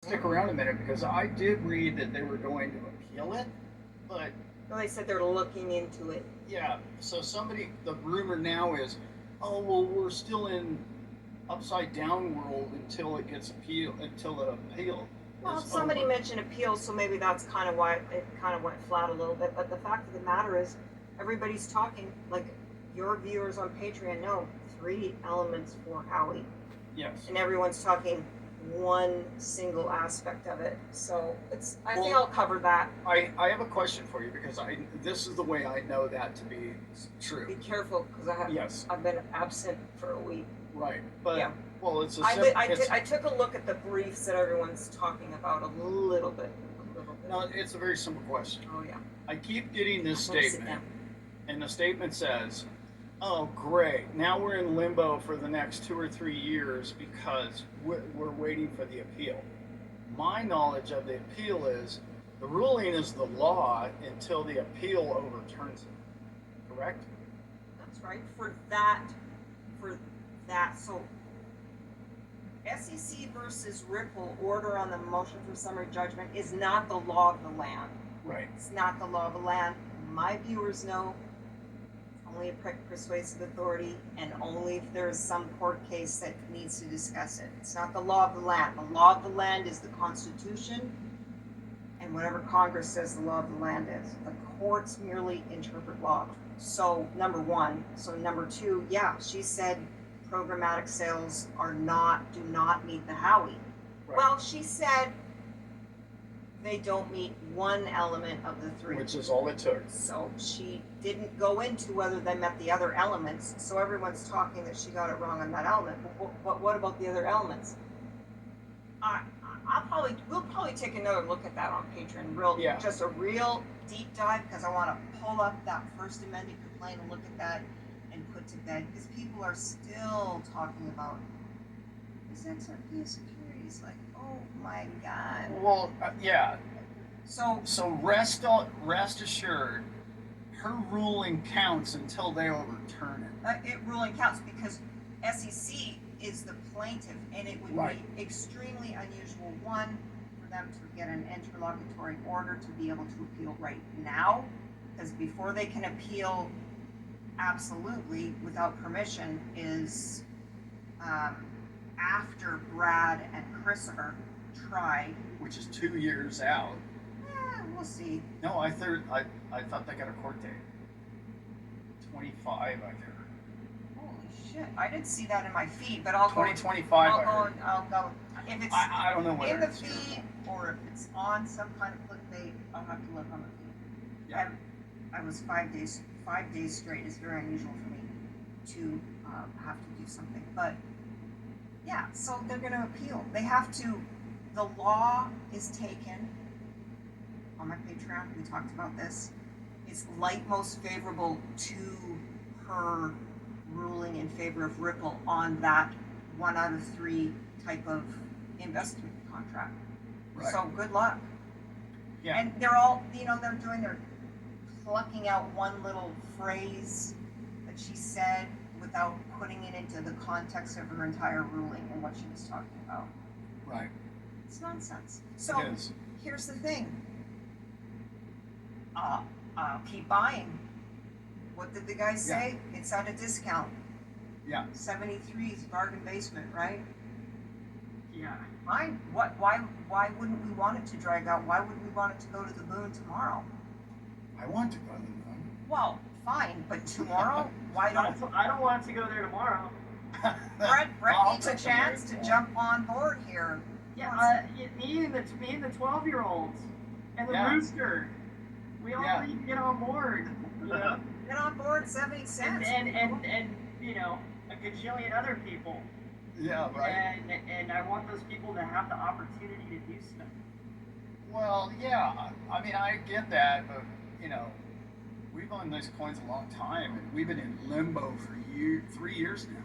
Stick around a minute because I did read that they were going to appeal it, but Well, they said they're looking into it. yeah. So the rumor now is, oh well, we're still in upside down world until it appeal Well, is somebody over. mentioned appeals, so maybe that's kind of why it kind of went flat a little bit. But the fact of the matter is, everybody's talking, like your viewers on Patreon know, three elements for Howie. Yes. And everyone's talking one single aspect of it. So I think Well, I'll cover that. I have a question for you because this is the way I know that to be true. Be careful because Yes. I've been absent for a week. Right. But Yeah. well, it's a I took a look at the briefs that everyone's talking about a little bit. no, it's a very simple question. Oh yeah. I keep getting this I'm gonna sit statement, down. and the statement says, "Oh, great! Now we're in limbo for the next 2 or 3 years because we're waiting for the appeal." My knowledge of the appeal is the ruling is the law until the appeal overturns it. Correct? That's right. For that. So SEC versus Ripple order on the motion for summary judgment is not the law of the land. Right. It's not the law of the land. My viewers know it's only a persuasive authority, and only if there is some court case that needs to discuss it. It's not the law of the land. The law of the land is the Constitution, and whatever Congress says the law of the land is. The courts merely interpret law. So number one. So number two, yeah, she said programmatic sales do not meet the Howie. Right. Well, she said they don't meet one element of the three. Which is all it took. So she didn't go into whether they met the other elements. So everyone's talking that she got it wrong on that element. But what about the other elements? We'll probably take another look at that on Patreon. Just a real deep dive, because I want to pull up that first amended complaint and look at that and put to bed, because people are still talking about is XRP securities. Like, oh my god. Well, yeah. So rest assured, her ruling counts until they overturn it. It ruling counts because SEC is the plaintiff, and it would be extremely unusual, one, for them to get an interlocutory order to be able to appeal right now, because before they can appeal absolutely without permission is after Brad and Chris are tried. Which is 2 years out. We'll see. No, I thought they got a court date. 25, I heard. Shit, I didn't see that in my feed, but I'll 2025. I'll go. If it's I don't know in the feed or if it's on some kind of clickbait, I'll have to look on the feed. Yeah. I was 5 days straight. It's very unusual for me to have to do something, but yeah. So they're going to appeal. They have to. The law is taken on my Patreon. We talked about this. It's light most favorable to her ruling in favor of Ripple on that 1 out of 3 type of investment contract. Right. So good luck. Yeah. And they're all, they're plucking out one little phrase that she said without putting it into the context of her entire ruling and what she was talking about. Right. It's nonsense. So here's the thing. Keep buying. What did the guy say? Yeah. It's at a discount. Yeah. 73 is bargain basement, right? Yeah. Fine. Why wouldn't we want it to drag out? Why would we want it to go to the moon tomorrow? I want to go to the moon. Well, fine, but tomorrow, why don't I don't want it to go there tomorrow. Brett needs a chance to jump on board here. Yeah, me and the 12-year-olds and the rooster. We all need to get on board. You know? Get on board 70 cents. And a gajillion other people. Yeah, right. And I want those people to have the opportunity to do stuff. Well, yeah. I mean, I get that, but we've owned those coins a long time, and we've been in limbo for 3 years now,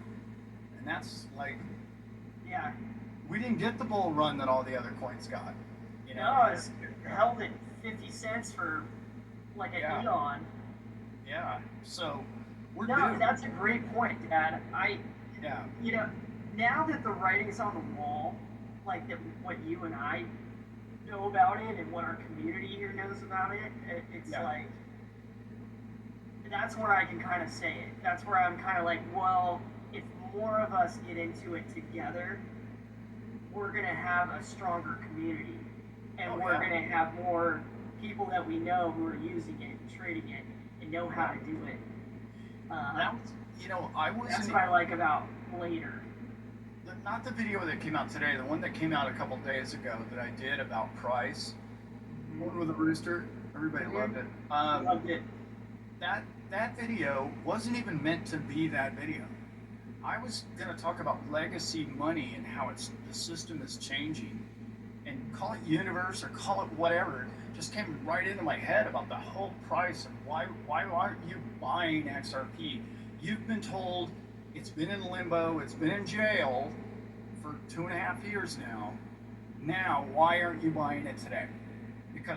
and that's like, yeah. We didn't get the bull run that all the other coins got. No, it's held at 50 cents for like a eon. Yeah. So we're that's a great point, Dad. Now that the writing's on the wall, like that what you and I know about it and what our community here knows about it. It's Yeah. like that's where I can kind of say it. That's where I'm kind of like, well, if more of us get into it together, we're gonna have a stronger community, and Oh, we're yeah. gonna have more people that we know who are using it, and trading it, and know how to do it. That was, you know, I That's wasn't what I like about later. not the video that came out today, the one that came out a couple days ago that I did about Price, one with a rooster. Everybody loved it. Loved it. That video wasn't even meant to be that video. I was gonna talk about legacy money and how the system is changing, and call it universe or call it whatever. It just came right into my head about the whole price and why aren't you buying XRP? You've been told it's been in limbo, it's been in jail for 2.5 years now. Now, why aren't you buying it today? Because